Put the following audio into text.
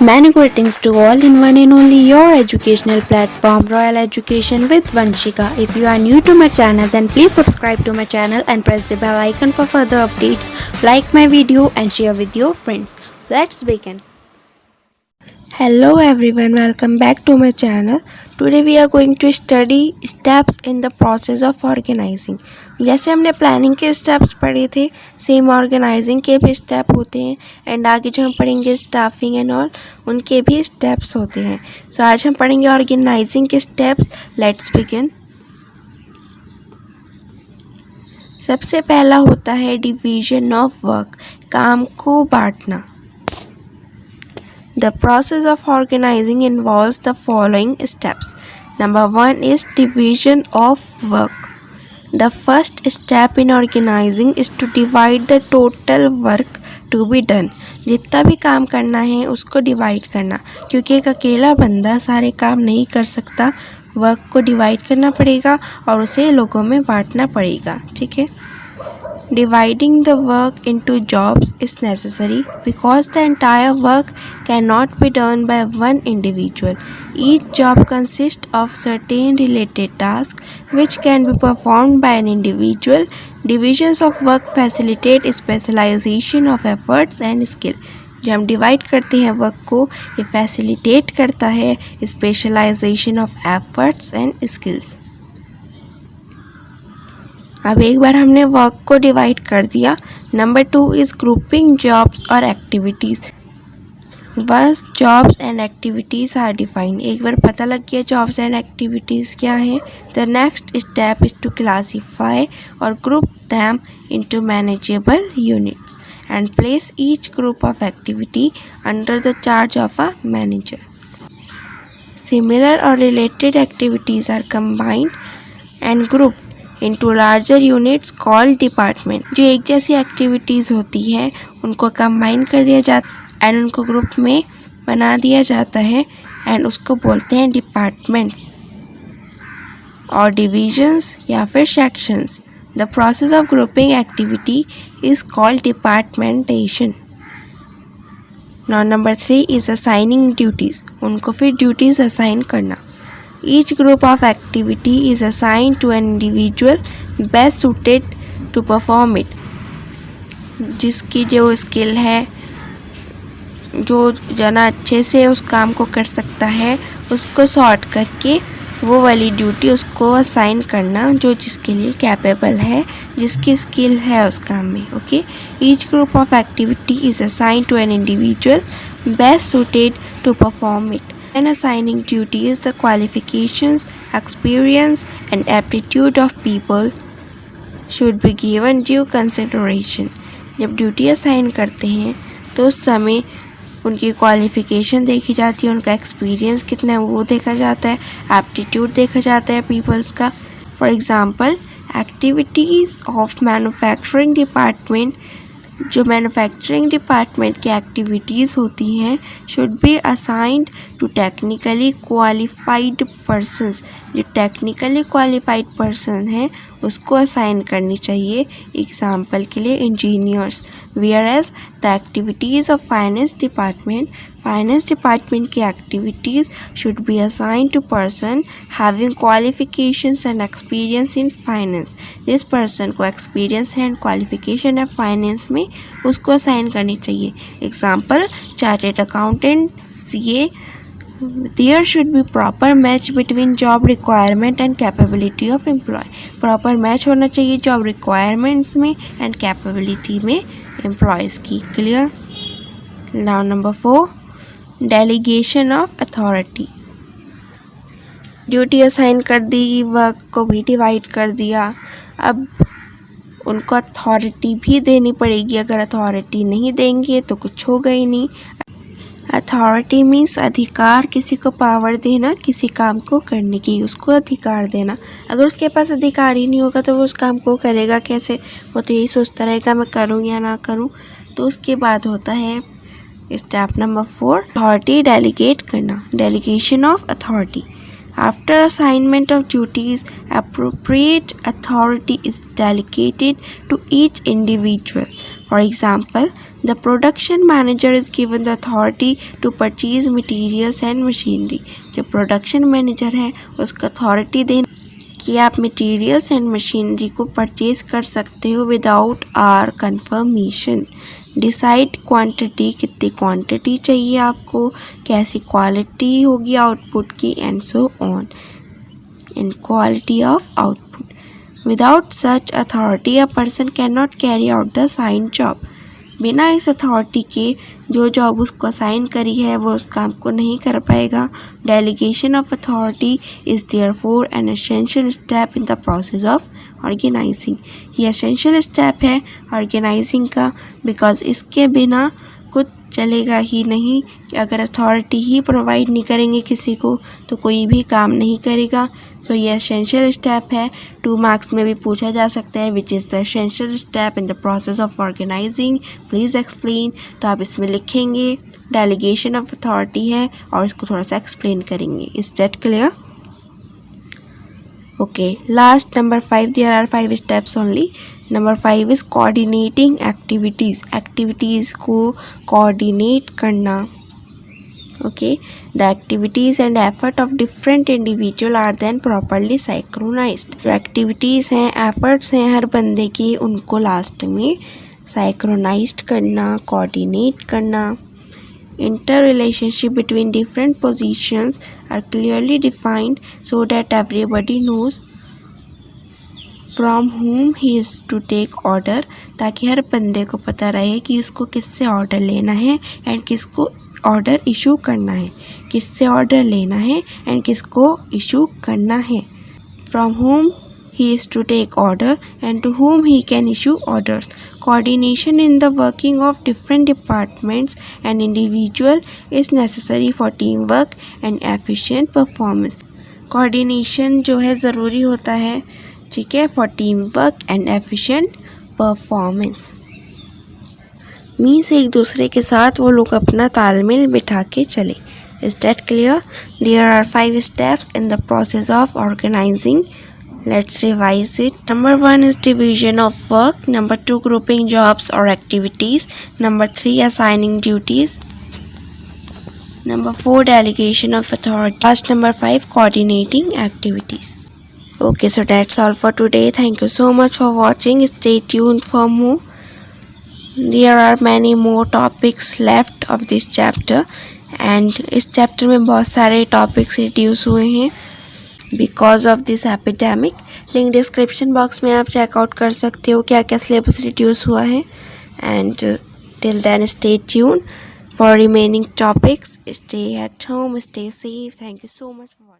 Many greetings to all in one and only your educational platform Royal Education with Vanshika. If you are new to my channel then please subscribe to my channel and press the bell icon for further updates. Like my video and share with your friends. Let's begin. Hello everyone, welcome back to my channel. Today we are going to study steps in the process of organizing. जैसे हमने planning के steps पढ़े थे, same organising के भी step होते हैं and आगे जो हम पढ़ेंगे स्टाफिंग एंड ऑल उनके भी स्टेप्स होते हैं. सो आज हम पढ़ेंगे ऑर्गेनाइजिंग के स्टेप्स. Let's begin. सबसे पहला होता है डिवीजन ऑफ वर्क, काम को बांटना. The process of organizing involves the following steps. Number 1 is division of work. The first step in organizing is to divide the total work to be done. जितना भी काम करना है उसको डिवाइड करना, क्योंकि एक अकेला बंदा सारे काम नहीं कर सकता. वर्क को डिवाइड करना पड़ेगा और उसे लोगों में बांटना पड़ेगा. ठीक है. Dividing the work into jobs is necessary because the entire work cannot be done by one individual. Each job consists of certain related tasks which can be performed by an individual. Divisions of work facilitate specialization of efforts and skill. जब हम divide करते हैं work को, ये facilitate करता है specialisation of efforts and skills. अब एक बार हमने वर्क को डिवाइड कर दिया. नंबर 2 इज़ ग्रुपिंग जॉब्स और एक्टिविटीज़. बस jobs and activities are defined. एक बार पता लग गया जॉब्स एंड एक्टिविटीज़ क्या है. The next step is to classify और group them into manageable units and place each group of activity under the charge of a manager. Similar और related activities are combined and group into larger units called department. जो एक जैसी activities होती हैं उनको combine कर दिया जाता एंड उनको ग्रुप में बना दिया जाता है एंड उसको बोलते हैं डिपार्टमेंट्स और डिविजन्स या फिर sections. The process of grouping activity is called departmentation. Now number 3 is assigning duties. उनको फिर ड्यूटीज़ असाइन करना. Each group of activity is assigned to an individual best suited to perform it. जिसकी जो skill है, जो जना अच्छे से उस काम को कर सकता है, उसको सॉर्ट करके वो वाली ड्यूटी उसको असाइन करना जो जिसके लिए कैपेबल है, जिसकी स्किल है उस काम में. Okay. Each group of activity is assigned to an individual best suited to perform it. When assigning duties, the qualifications, experience and aptitude of people should be given due consideration. जब duty assign करते हैं तो उस समय उनकी qualification देखी जाती है, उनका एक्सपीरियंस कितना है वो देखा जाता है, एप्टीट्यूड देखा जाता है पीपल्स का. For example activities of manufacturing department. जो मैन्युफैक्चरिंग डिपार्टमेंट की एक्टिविटीज़ होती हैं should be assigned to technically qualified persons. जो टेक्निकली क्वालिफाइड पर्सन है उसको असाइन करनी चाहिए. एग्जांपल के लिए engineers. Whereas the activities of finance department की activities should be assigned to person having qualifications and experience in finance. जिस person को एक्सपीरियंस है एंड क्वालिफिकेशन है फाइनेंस में उसको असाइन करनी चाहिए. Example chartered accountant, CA. There should be proper match between job requirement and capability of employee. Proper match होना चाहिए जॉब रिक्वायरमेंट्स में एंड कैपेबिलिटी में एम्प्लॉयज़ की. Clear. Now number 4 delegation of authority. Duty assign कर दी, work को भी divide कर दिया. अब उनको अथॉरिटी भी देनी पड़ेगी. अगर अथॉरिटी नहीं देंगे तो कुछ होगा ही नहीं. अथॉरिटी मीन्स अधिकार, किसी को पावर देना किसी काम को करने की, उसको अधिकार देना. अगर उसके पास अधिकार ही नहीं होगा तो वो उस काम को करेगा कैसे. वो तो यही सोचता रहेगा मैं करूँ या ना करूँ. तो उसके बाद होता है स्टेप नंबर 4 अथॉरिटी डेलीगेट करना. Delegation of authority. After assignment of duties, appropriate authority is delegated to each individual. For example, The production manager is given the authority to purchase materials and machinery. जो production manager है उसका authority देना कि आप materials and machinery को purchase कर सकते हो without our confirmation. Decide quantity, कितनी क्वांटिटी चाहिए आपको, कैसी क्वालिटी होगी आउटपुट की, and so on, and quality of output. Without such authority a person can not carry out the assigned job. बिना इस अथॉरिटी के जो जॉब उसको असाइन करी है वो उस काम को नहीं कर पाएगा. Delegation of authority is therefore an essential step in the process of organising. ये एसेंशियल स्टेप है ऑर्गेनाइजिंग का, बिकॉज इसके बिना कुछ चलेगा ही नहीं. कि अगर अथॉरिटी ही प्रोवाइड नहीं करेंगे किसी को तो कोई भी काम नहीं करेगा. सो ये एसेंशियल स्टेप है. 2 मार्क्स में भी पूछा जा सकता है which is the essential step in the process of organising, please explain. तो आप इसमें लिखेंगे डेलीगेशन ऑफ अथॉरिटी है और इसको थोड़ा सा एक्सप्लेन करेंगे. Is that clear? Okay, last number 5. There are 5 steps only. Number 5 is coordinating activities. Activities को कोऑर्डिनेट करना. Okay, the activities and effort of different individual are then properly synchronised. जो activities हैं, एफर्ट्स हैं हर बंदे की, उनको last में साइक्रोनाइज्ड करना, कोऑर्डिनेट करना. Interrelationship between different positions are clearly defined so that everybody knows from whom he is to take order. ताकि हर बंदे को पता रहे कि उसको किससे ऑर्डर लेना है एंड किसको ऑर्डर इशू करना है. किससे ऑर्डर लेना है एंड किसको इशू करना है. From whom he is to take order and to whom he can issue orders. Coordination in the working of different departments and individual is necessary for teamwork and efficient performance. Coordination जो है ज़रूरी होता है, ठीक है, for teamwork and efficient performance. Means एक दूसरे के साथ वो लोग अपना तालमेल बिठा के चले. Is that clear? There are 5 steps in the process of organizing. Let's revise it. Number 1 is division of work. Number 2, grouping jobs or activities. Number 3, assigning duties. Number 4, delegation of authority. Last, number 5, coordinating activities. Okay, so that's all for today. Thank you so much for watching. Stay tuned for more. There are many more topics left of this chapter. And इस chapter में बहुत सारे topics reduce हुए हैं because of this epidemic. Link description box में आप checkout कर सकते हो क्या क्या सिलेबस रिड्यूस हुआ है. And till then stay tune for remaining topics. Stay at home, stay safe. Thank you so much for watching.